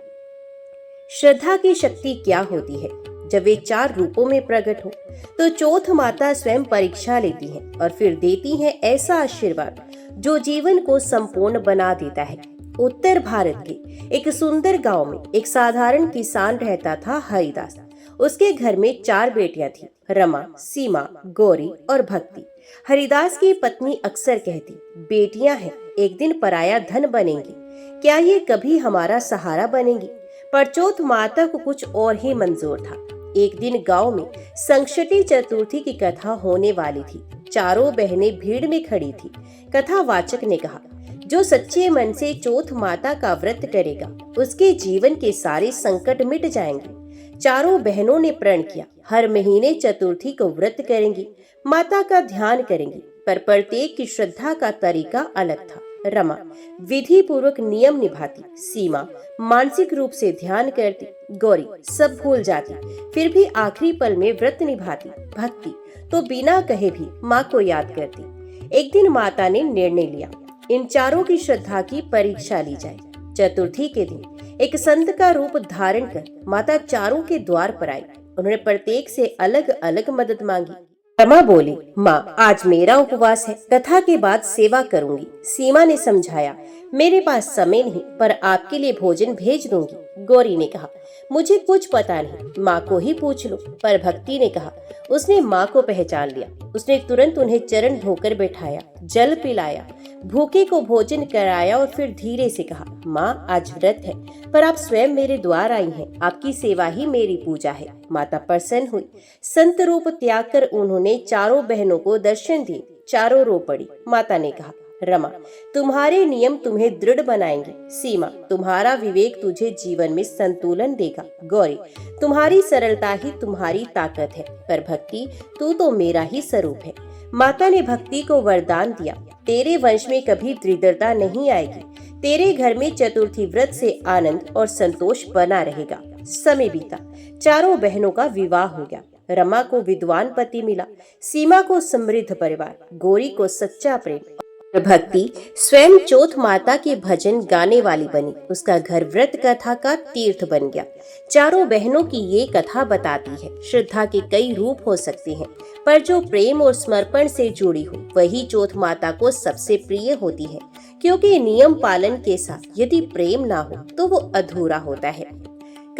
श्रद्धा की शक्ति क्या होती है? जब वे 4 रूपों में प्रकट हो, तो चौथ माता स्वयं परीक्षा लेती हैं और फिर देती हैं ऐसा आशीर्वाद जो जीवन को संपूर्ण बना देता है। उत्तर भारत के एक सुंदर गांव में एक साधारण किसान रहता था, हरिदास। उसके घर में 4 बेटियां थीं, रमा, सीमा, गौरी और भक्ति। हरिदास की पत्नी अक्सर कहती, बेटियां हैं, एक दिन पराया धन बनेंगी, क्या ये कभी हमारा सहारा बनेंगी? पर चौथ माता को कुछ और ही मंजूर था। एक दिन गांव में संकष्टी चतुर्थी की कथा होने वाली थी। चारों बहनें भीड़ में खड़ी थी। कथावाचक ने कहा, जो सच्चे मन से चौथ माता का व्रत करेगा, उसके जीवन के सारे संकट मिट जाएंगे। चारों बहनों ने प्रण किया, हर महीने चतुर्थी को व्रत करेंगी, माता का ध्यान करेंगी। पर प्रत्येक की श्रद्धा का तरीका अलग था। रमा विधि पूर्वक नियम निभाती, सीमा मानसिक रूप से ध्यान करती, गौरी सब भूल जाती फिर भी आखिरी पल में व्रत निभाती, भक्ति तो बिना कहे भी माँ को याद करती। एक दिन माता ने निर्णय लिया, इन चारों की श्रद्धा की परीक्षा ली जाए। चतुर्थी के दिन एक संत का रूप धारण कर माता चारों के द्वार पर आई। उन्होंने प्रत्येक से अलग अलग मदद मांगी। रमा बोली, माँ आज मेरा उपवास है, कथा के बाद सेवा करूंगी। सीमा ने समझाया, मेरे पास समय नहीं, पर आपके लिए भोजन भेज दूंगी। गौरी ने कहा, मुझे कुछ पता नहीं, माँ को ही पूछ लो। पर भक्ति ने कहा, उसने माँ को पहचान लिया। उसने तुरंत उन्हें चरण धोकर बैठाया, जल पिलाया, भूखे को भोजन कराया और फिर धीरे से कहा, माँ आज व्रत है, पर आप स्वयं मेरे द्वार आई हैं, आपकी सेवा ही मेरी पूजा है। माता प्रसन्न हुई। संत रूप त्याग कर उन्होंने चारों बहनों को दर्शन दिए। चारों रो पड़ी। माता ने कहा, रमा तुम्हारे नियम तुम्हें दृढ़ बनाएंगे। सीमा तुम्हारा विवेक तुझे जीवन में संतुलन देगा। गौरी तुम्हारी सरलता ही तुम्हारी ताकत है। पर भक्ति तू तो मेरा ही स्वरूप है। माता ने भक्ति को वरदान दिया, तेरे वंश में कभी दरिद्रता नहीं आएगी, तेरे घर में चतुर्थी व्रत से आनंद और संतोष बना रहेगा। समय बीता, चारों बहनों का विवाह हो गया। रमा को विद्वान पति मिला, सीमा को समृद्ध परिवार, गौरी को सच्चा प्रेम भक्ति स्वयं चौथ माता के भजन गाने वाली बनी। उसका घर व्रत कथा का तीर्थ बन गया। चारों बहनों की ये कथा बताती है श्रद्धा के कई रूप हो सकते हैं, पर जो प्रेम और समर्पण से जुड़ी हो वही चौथ माता को सबसे प्रिय होती है, क्योंकि नियम पालन के साथ यदि प्रेम ना हो तो वो अधूरा होता है।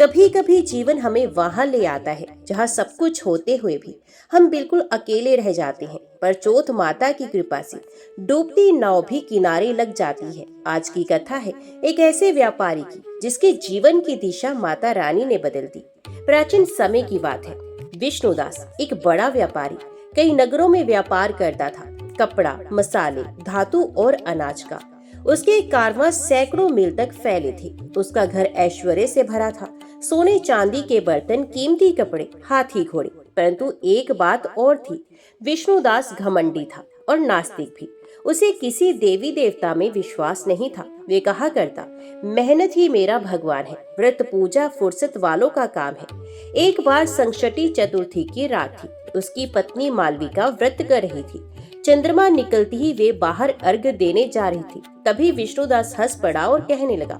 कभी कभी जीवन हमें वहां ले आता है जहां सब कुछ होते हुए भी हम बिल्कुल अकेले रह जाते हैं, पर चौथ माता की कृपा से डूबती नाव भी किनारे लग जाती है। आज की कथा है एक ऐसे व्यापारी की जिसके जीवन की दिशा माता रानी ने बदल दी। प्राचीन समय की बात है। विष्णुदास एक बड़ा व्यापारी कई नगरों में व्यापार करता था, कपड़ा, मसाले, धातु और अनाज का। उसके कारवां सैकड़ों मील तक फैले थे। उसका घर ऐश्वर्य से भरा था, सोने चांदी के बर्तन, कीमती कपड़े, हाथी घोड़े। परंतु एक बात और थी, विष्णुदास घमंडी था और नास्तिक भी। उसे किसी देवी देवता में विश्वास नहीं था। वे कहा करता, मेहनत ही मेरा भगवान है, व्रत पूजा फुर्सत वालों का काम है। एक बार संकष्टी चतुर्थी की रात थी। उसकी पत्नी मालविका व्रत कर रही थी। चंद्रमा निकलती ही वे बाहर अर्घ देने जा रही थी। तभी विष्णुदास हंस पड़ा और कहने लगा,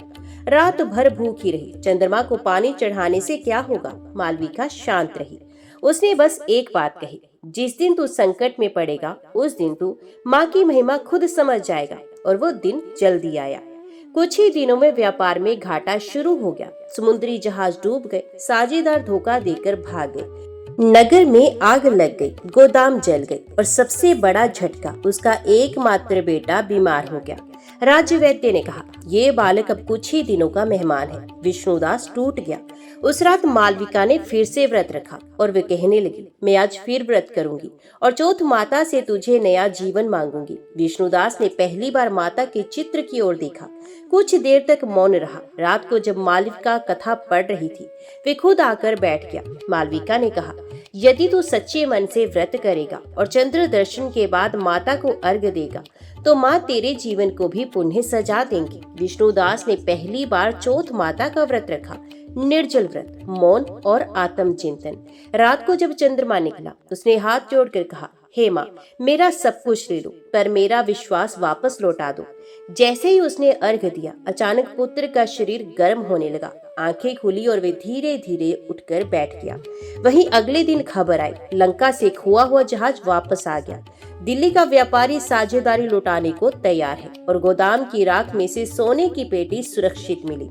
रात भर भूखी रही, चंद्रमा को पानी चढ़ाने से क्या होगा। मालविका शांत रही। उसने बस एक बात कही, जिस दिन तू संकट में पड़ेगा उस दिन तू माँ की महिमा खुद समझ जाएगा। और वो दिन जल्दी आया। कुछ ही दिनों में व्यापार में घाटा शुरू हो गया। समुद्री जहाज डूब गए, साझेदार धोखा देकर भाग गए, नगर में आग लग गई, गोदाम जल गई और सबसे बड़ा झटका, उसका एकमात्र बेटा बीमार हो गया। राज्य वैद्य ने कहा, ये बालक अब कुछ ही दिनों का मेहमान है। विष्णुदास टूट गया। उस रात मालविका ने फिर से व्रत रखा और वे कहने लगी, मैं आज फिर व्रत करूंगी और चौथ माता से तुझे नया जीवन मांगूंगी। विष्णुदास ने पहली बार माता के चित्र की ओर देखा। कुछ देर तक मौन रहा। रात को जब मालविका कथा पढ़ रही थी, वे खुद आकर बैठ गया। मालविका ने कहा, यदि तू सच्चे मन से व्रत करेगा और चंद्र दर्शन के बाद माता को अर्घ देगा तो माँ तेरे जीवन को भी पुनः सजा देंगी। विष्णुदास ने पहली बार चौथ माता का व्रत रखा। निर्जल व्रत, मौन और आत्म चिंतन। रात को जब चंद्रमा निकला, उसने हाथ जोड़कर कहा, हे माँ, मेरा सब कुछ ले लो पर मेरा विश्वास वापस लौटा दो। जैसे ही उसने अर्घ दिया, अचानक पुत्र का शरीर गर्म होने लगा। आंखें खुली और वे धीरे धीरे उठकर बैठ गया। वहीं अगले दिन खबर आई, लंका से खोआ हुआ जहाज वापस आ गया। दिल्ली का व्यापारी साझेदारी लौटाने को तैयार है और गोदाम की राख में से सोने की पेटी सुरक्षित मिली।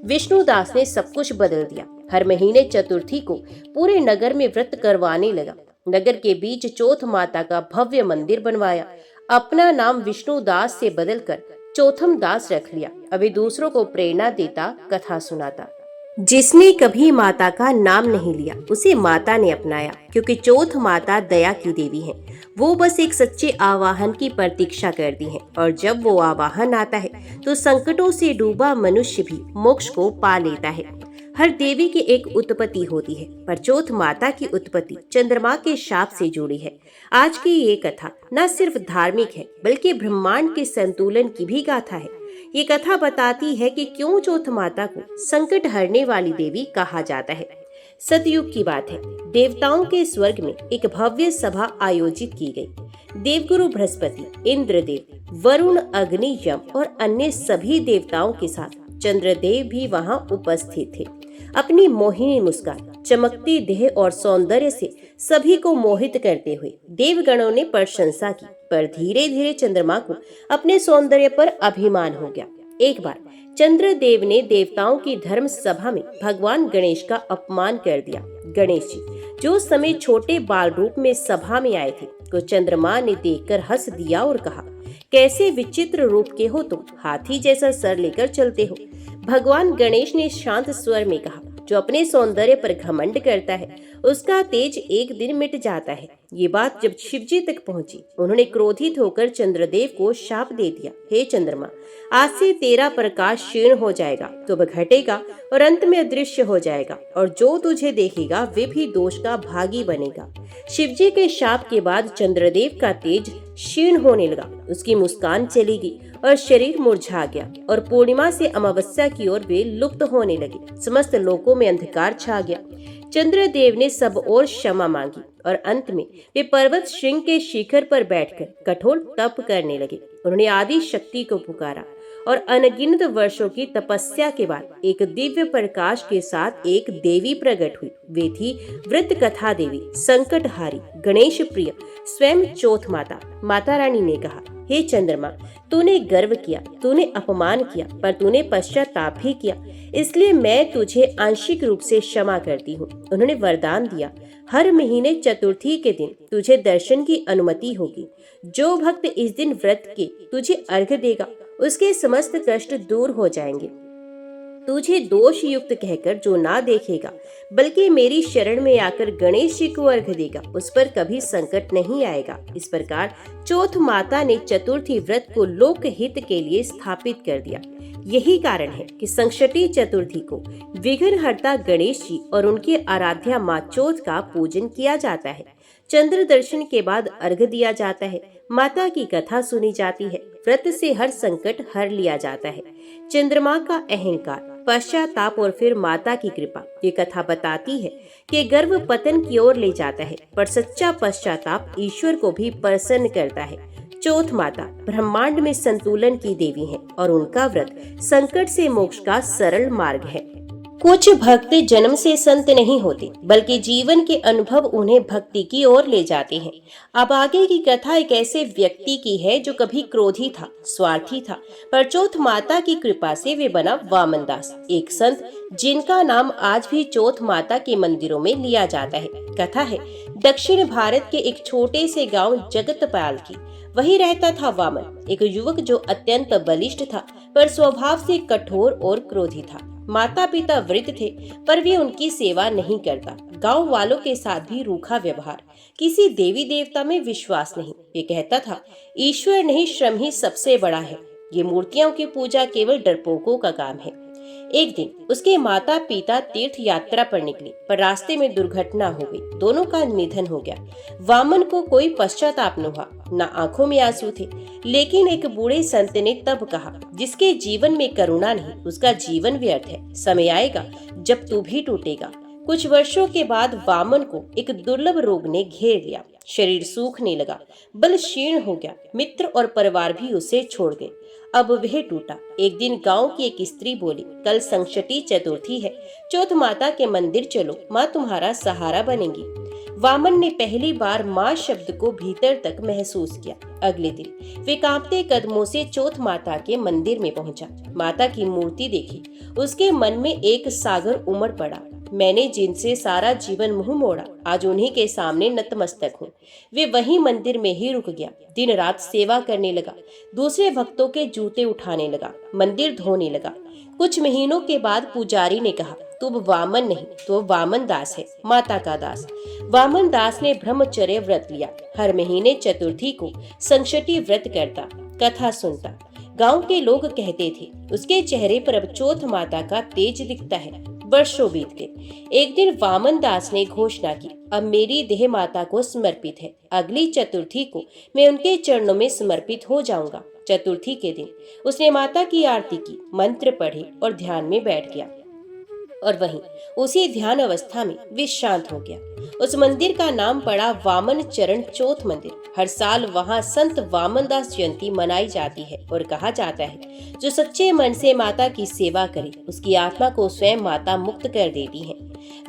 विष्णुदास ने सब कुछ बदल दिया। हर महीने चतुर्थी को पूरे नगर में व्रत करवाने लगा। नगर के बीच चौथ माता का भव्य मंदिर बनवाया। अपना नाम विष्णुदास से बदलकर चौथम दास रख लिया। अभी दूसरों को प्रेरणा देता, कथा सुनाता। जिसने कभी माता का नाम नहीं लिया उसे माता ने अपनाया, क्योंकि चौथ माता दया की देवी है। वो बस एक सच्चे आवाहन की प्रतीक्षा करती हैं और जब वो आवाहन आता है तो संकटों से डूबा मनुष्य भी मोक्ष को पा लेता है। हर देवी की एक उत्पत्ति होती है, पर चौथ माता की उत्पत्ति चंद्रमा के शाप से जुड़ी है। आज की ये कथा न सिर्फ धार्मिक है बल्कि ब्रह्मांड के संतुलन की भी गाथा है। ये कथा बताती है कि क्यों चौथ माता को संकट हरने वाली देवी कहा जाता है। सतयुग की बात है। देवताओं के स्वर्ग में एक भव्य सभा आयोजित की गई। देवगुरु बृहस्पति, इंद्रदेव, वरुण, अग्नि, यम और अन्य सभी देवताओं के साथ चंद्रदेव भी वहां उपस्थित थे। अपनी मोहिनी मुस्कान, चमकती देह और सौंदर्य से सभी को मोहित करते हुए देवगणों ने प्रशंसा की, पर धीरे धीरे चंद्रमा को अपने सौंदर्य पर अभिमान हो गया। एक बार चंद्रदेव ने देवताओं की धर्म सभा में भगवान गणेश का अपमान कर दिया। गणेश जी, जो उस समय छोटे बाल रूप में सभा में आए थे, को चंद्रमा ने देखकर हंस दिया और कहा, कैसे विचित्र रूप के हो तुम, हाथी जैसा सर लेकर चलते हो। भगवान गणेश ने शांत स्वर में कहा, जो अपने सौंदर्य पर घमंड करता है उसका तेज एक दिन मिट जाता है। ये बात जब शिवजी तक पहुंची, उन्होंने क्रोधित होकर चंद्रदेव को शाप दे दिया, हे चंद्रमा, आज से तेरा प्रकाश क्षीण हो जाएगा, तो वह घटेगा और अंत में अदृश्य हो जाएगा और जो तुझे देखेगा वे भी दोष का भागी बनेगा। शिवजी के शाप के बाद चंद्रदेव का तेज क्षीण होने लगा, उसकी मुस्कान चली गई और शरीर मुरझा गया और पूर्णिमा से अमावस्या की ओर वे लुप्त होने लगे। समस्त लोकों में अंधकार छा गया। चंद्रदेव ने सब ओर क्षमा मांगी और अंत में वे पर्वत श्रृंग के शिखर पर बैठकर कठोर तप करने लगे। उन्होंने आदि शक्ति को पुकारा और अनगिनत वर्षों की तपस्या के बाद एक दिव्य प्रकाश के साथ एक देवी प्रकट हुई। वे थी व्रत कथा देवी, संकटहारी, गणेश प्रिय, स्वयं चौथ माता। माता रानी ने कहा, हे चंद्रमा, तूने गर्व किया, तूने अपमान किया, पर तूने पश्चाताप भी किया, इसलिए मैं तुझे आंशिक रूप से क्षमा करती हूँ। उन्होंने वरदान दिया, हर महीने चतुर्थी के दिन तुझे दर्शन की अनुमति होगी। जो भक्त इस दिन व्रत के तुझे अर्घ्य देगा, उसके समस्त कष्ट दूर हो जाएंगे। तुझे दोष युक्त कहकर जो ना देखेगा, बल्कि मेरी शरण में आकर गणेश जी को अर्घ्य देगा, उस पर कभी संकट नहीं आएगा। इस प्रकार चौथ माता ने चतुर्थी व्रत को लोक हित के लिए स्थापित कर दिया। यही कारण है कि संकष्टी चतुर्थी को विघ्नहर्ता गणेश जी और उनकी आराध्या माँ चौथ का पूजन किया जाता है। चंद्र दर्शन के बाद अर्घ्य दिया जाता है, माता की कथा सुनी जाती है, व्रत से हर संकट हर लिया जाता है। चंद्रमा का अहंकार, पश्चाताप और फिर माता की कृपा। ये कथा बताती है कि गर्व पतन की ओर ले जाता है, पर सच्चा पश्चाताप ईश्वर को भी प्रसन्न करता है। चौथ माता ब्रह्मांड में संतुलन की देवी है और उनका व्रत संकट से मोक्ष का सरल मार्ग है। कुछ भक्त जन्म से संत नहीं होते, बल्कि जीवन के अनुभव उन्हें भक्ति की ओर ले जाते हैं। अब आगे की कथा एक ऐसे व्यक्ति की है जो कभी क्रोधी था, स्वार्थी था, पर चौथ माता की कृपा से वे बना वामन दास, एक संत जिनका नाम आज भी चौथ माता के मंदिरों में लिया जाता है। कथा है दक्षिण भारत के एक छोटे से गांव जगतपाल की। वही रहता था वामन, एक युवक जो अत्यंत बलिष्ठ था, पर स्वभाव से कठोर और क्रोधी था। माता पिता वृद्ध थे, पर वे उनकी सेवा नहीं करता। गांव वालों के साथ भी रूखा व्यवहार, किसी देवी देवता में विश्वास नहीं। वे कहता था, ईश्वर नहीं, श्रम ही सबसे बड़ा है। ये मूर्तियों की पूजा केवल डरपोकों का काम है। एक दिन उसके माता पिता तीर्थ यात्रा पर निकले, पर रास्ते में दुर्घटना हो गई। दोनों का निधन हो गया। वामन को कोई पश्चाताप न हुआ, न आंखों में आंसू थे। लेकिन एक बूढ़े संत ने तब कहा, जिसके जीवन में करुणा नहीं, उसका जीवन व्यर्थ है। समय आएगा जब तू भी टूटेगा। कुछ वर्षों के बाद वामन को एक दुर्लभ रोग ने घेर लिया। शरीर सूखने लगा, बल क्षीण हो गया, मित्र और परिवार भी उसे छोड़ गए। अब वह टूटा। एक दिन गांव की एक स्त्री बोली, कल संकष्टी चतुर्थी है, चौथ माता के मंदिर चलो, माँ तुम्हारा सहारा बनेगी। वामन ने पहली बार माँ शब्द को भीतर तक महसूस किया। अगले दिन वे कांपते कदमों से चौथ माता के मंदिर में पहुंचा। माता की मूर्ति देखी, उसके मन में एक सागर उमड़ पड़ा। मैंने जिनसे सारा जीवन मुंह मोड़ा, आज उन्हीं के सामने नतमस्तक हूँ। वे वहीं मंदिर में ही रुक गया। दिन रात सेवा करने लगा, दूसरे भक्तों के जूते उठाने लगा, मंदिर धोने लगा। कुछ महीनों के बाद पुजारी ने कहा, तू वामन नहीं, तो वामन दास है, माता का दास। वामन दास ने ब्रह्मचर्य व्रत लिया। हर महीने चतुर्थी को संकष्टी व्रत करता, कथा सुनता। गांव के लोग कहते थे, उसके चेहरे पर अब चौथ माता का तेज दिखता है। वर्षों बीत गए। एक दिन वामन दास ने घोषणा की, अब मेरी देह माता को समर्पित है। अगली चतुर्थी को मैं उनके चरणों में समर्पित हो जाऊंगा। चतुर्थी के दिन उसने माता की आरती की, मंत्र पढ़े और ध्यान में बैठ गया। और वहीं उसी ध्यान अवस्था में वे शांत हो गया। उस मंदिर का नाम पड़ा वामन चरण चौथ मंदिर। हर साल वहां संत वामन दास जयंती मनाई जाती है और कहा जाता है, जो सच्चे मन से माता की सेवा करे, उसकी आत्मा को स्वयं माता मुक्त कर देती है।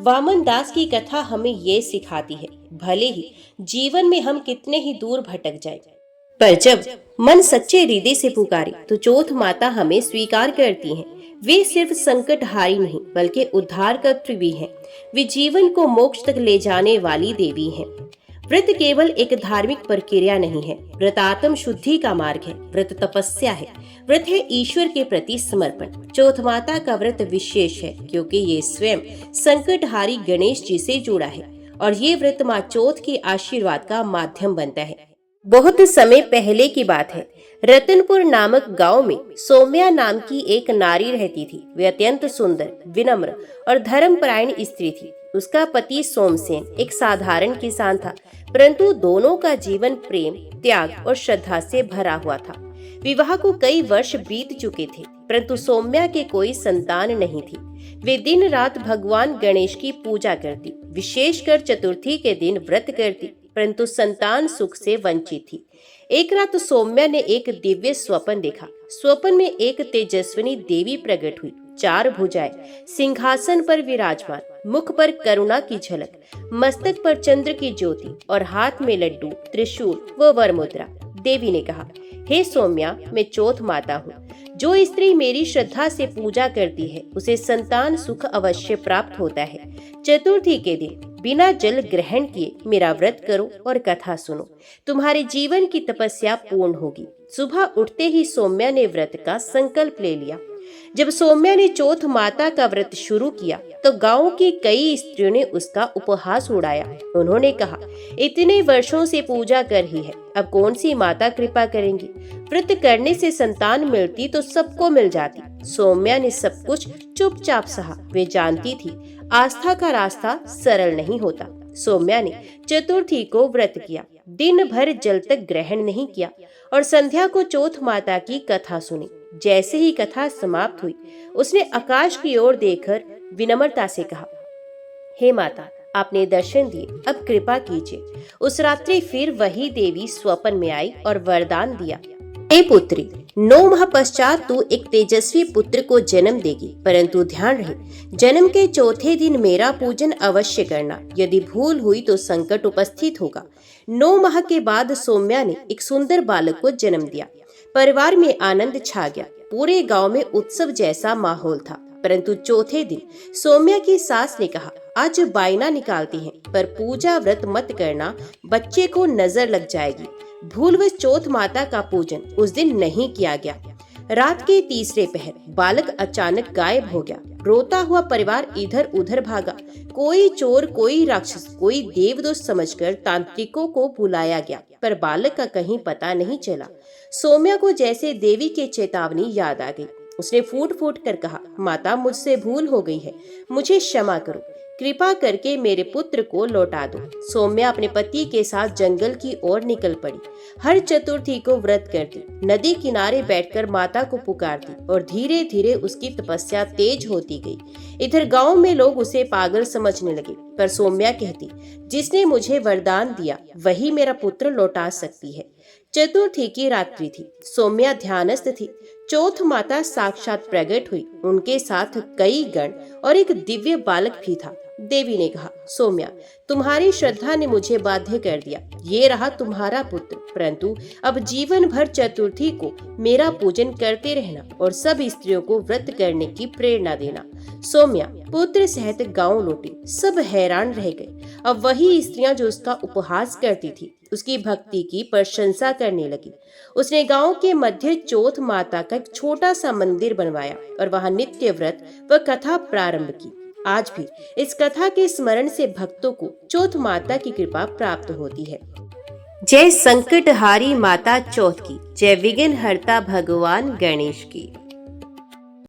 वामन दास की कथा हमें ये सिखाती है, भले ही जीवन में हम कितने ही दूर भटक जाएं, पर जब मन सच्चे हृदय से पुकारे तो चौथ माता हमें स्वीकार करती हैं। वे सिर्फ संकटहारी नहीं, बल्कि उद्धारकर्त्री भी हैं। वे जीवन को मोक्ष तक ले जाने वाली देवी हैं। व्रत केवल एक धार्मिक प्रक्रिया नहीं है, व्रत आत्म शुद्धि का मार्ग है। व्रत तपस्या है, व्रत है ईश्वर के प्रति समर्पण। चौथ माता का व्रत विशेष है क्योंकि ये स्वयं संकटहारी गणेश जी से जुड़ा है और ये व्रत माँ चौथ के आशीर्वाद का माध्यम बनता है। बहुत समय पहले की बात है, रतनपुर नामक गांव में सौम्या नाम की एक नारी रहती थी। वे अत्यंत सुंदर, विनम्र और धर्मपरायण स्त्री थी। उसका पति सोमसेन एक साधारण किसान था, परंतु दोनों का जीवन प्रेम, त्याग और श्रद्धा से भरा हुआ था। विवाह को कई वर्ष बीत चुके थे, परंतु सौम्या के कोई संतान नहीं थी। वे दिन रात भगवान गणेश की पूजा करती, विशेषकर चतुर्थी के दिन व्रत करती, परंतु संतान सुख से वंचित थी। एक रात सौम्या ने एक दिव्य स्वप्न देखा। स्वप्न में एक तेजस्विनी देवी प्रकट हुई, 4 भुजाएं, सिंहासन पर विराजमान, मुख पर करुणा की झलक, मस्तक पर चंद्र की ज्योति और हाथ में लड्डू, त्रिशूल व वरमुद्रा। देवी ने कहा, हे सौम्या, मैं चौथ माता हूँ। जो स्त्री मेरी श्रद्धा से पूजा करती है उसे संतान सुख अवश्य प्राप्त होता है। चतुर्थी के दिन बिना जल ग्रहण किए मेरा व्रत करो और कथा सुनो, तुम्हारे जीवन की तपस्या पूर्ण होगी। सुबह उठते ही सौम्या ने व्रत का संकल्प ले लिया। जब सौम्या ने चौथ माता का व्रत शुरू किया तो गांव की कई स्त्रियों ने उसका उपहास उड़ाया। उन्होंने कहा, इतने वर्षों से पूजा कर ही है, अब कौन सी माता कृपा करेंगी? व्रत करने से संतान मिलती तो सबको मिल जाती। सौम्या ने सब कुछ चुपचाप सहा। वे जानती थी आस्था का रास्ता सरल नहीं होता। सौम्या ने चतुर्थी को व्रत किया, दिन भर जल तक ग्रहण नहीं किया और संध्या को चौथ माता की कथा सुनी। जैसे ही कथा समाप्त हुई, उसने आकाश की ओर देखकर विनम्रता से कहा, हे माता, आपने दर्शन दिए, अब कृपा कीजिए। उस रात्रि फिर वही देवी स्वप्न में आई और वरदान दिया, हे पुत्री, 9 माह पश्चात तू एक तेजस्वी पुत्र को जन्म देगी, परंतु ध्यान रहे, जन्म के चौथे दिन मेरा पूजन अवश्य करना। यदि भूल हुई तो संकट उपस्थित होगा। 9 माह के बाद सौम्या ने एक सुंदर बालक को जन्म दिया। परिवार में आनंद छा गया। पूरे गांव में उत्सव जैसा माहौल था। परंतु चौथे दिन सौम्या की सास ने कहा, आज बायना निकालती हैं, पर पूजा व्रत मत करना, बच्चे को नजर लग जाएगी। भूलवश चौथ माता का पूजन उस दिन नहीं किया गया। रात के तीसरे पहर बालक अचानक गायब हो गया। रोता हुआ परिवार इधर उधर भागा। कोई चोर, कोई राक्षस, कोई देवदूत समझकर तांत्रिकों को बुलाया गया, पर बालक का कहीं पता नहीं चला। सौम्या को जैसे देवी की चेतावनी याद आ गई। उसने फूट फूट कर कहा, माता, मुझसे भूल हो गई है, मुझे क्षमा करो, कृपा करके मेरे पुत्र को लौटा दो। सौम्या अपने पति के साथ जंगल की ओर निकल पड़ी। हर चतुर्थी को व्रत करती, नदी किनारे बैठकर माता को पुकारती और धीरे धीरे उसकी तपस्या तेज होती गई। इधर गांव में लोग उसे पागल समझने लगे, पर सौम्या कहती, जिसने मुझे वरदान दिया वही मेरा पुत्र लौटा सकती है। चतुर्थी की रात्रि थी। सौम्या ध्यानस्थ थी। चौथ माता साक्षात प्रकट हुई। उनके साथ कई गण और एक दिव्य बालक भी था। देवी ने कहा, सौम्या, तुम्हारी श्रद्धा ने मुझे बाध्य कर दिया। ये रहा तुम्हारा पुत्र, परंतु अब जीवन भर चतुर्थी को मेरा पूजन करते रहना और सब स्त्रियों को व्रत करने की प्रेरणा देना। सौम्या पुत्र सहित गांव लौटी। सब हैरान रह गए। अब वही स्त्रियां जो उसका उपहास करती थी, उसकी भक्ति की प्रशंसा करने लगी। उसने गांव के मध्य चौथ माता का एक छोटा सा मंदिर बनवाया और वहां नित्य व्रत व कथा प्रारंभ की। आज भी इस कथा के स्मरण से भक्तों को चौथ माता की कृपा प्राप्त होती है। जय संकटहारी माता चौथ की, जय विघ्न हरता भगवान गणेश की।